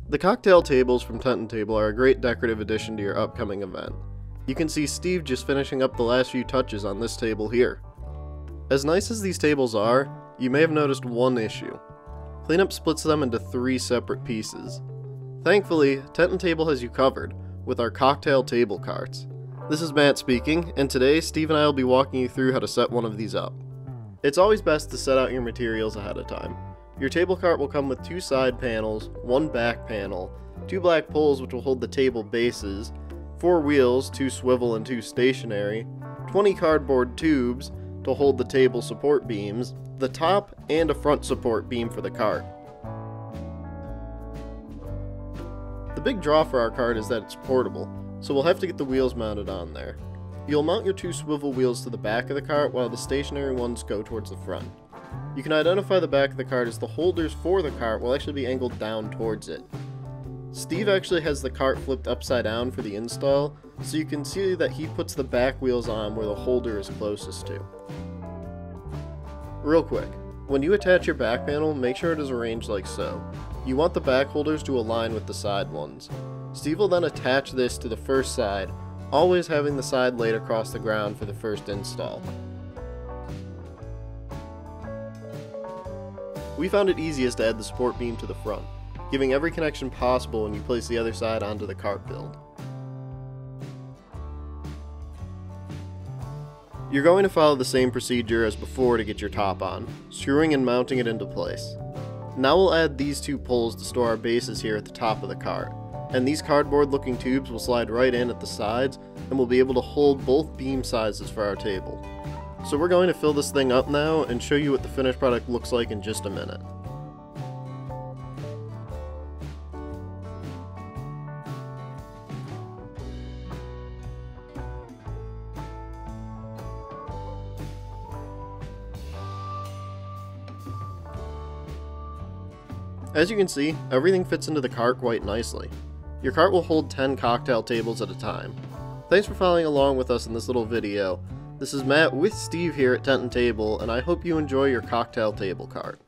The cocktail tables from Tent & Table are a great decorative addition to your upcoming event. You can see Steve just finishing up the last few touches on this table here. As nice as these tables are, you may have noticed one issue. Cleanup splits them into 3 separate pieces. Thankfully, Tent & Table has you covered with our cocktail table carts. This is Matt speaking, and today Steve and I will be walking you through how to set one of these up. It's always best to set out your materials ahead of time. Your table cart will come with 2 side panels, 1 back panel, 2 black poles which will hold the table bases, 4 wheels, 2 swivel and 2 stationary, 20 cardboard tubes to hold the table support beams, the top and a front support beam for the cart. The big draw for our cart is that it's portable, so we'll have to get the wheels mounted on there. You'll mount your 2 swivel wheels to the back of the cart while the stationary ones go towards the front. You can identify the back of the cart as the holders for the cart will actually be angled down towards it. Steve actually has the cart flipped upside down for the install, so you can see that he puts the back wheels on where the holder is closest to. Real quick, when you attach your back panel, make sure it is arranged like so. You want the back holders to align with the side ones. Steve will then attach this to the first side, always having the side laid across the ground for the first install. We found it easiest to add the support beam to the front, giving every connection possible when you place the other side onto the cart build. You're going to follow the same procedure as before to get your top on, screwing and mounting it into place. Now we'll add these 2 poles to store our bases here at the top of the cart, and these cardboard looking tubes will slide right in at the sides and we'll be able to hold both beam sizes for our table. So we're going to fill this thing up now and show you what the finished product looks like in just a minute. As you can see, everything fits into the cart quite nicely. Your cart will hold 10 cocktail tables at a time. Thanks for following along with us in this little video. This is Matt with Steve here at Tent & Table, and I hope you enjoy your cocktail table cart.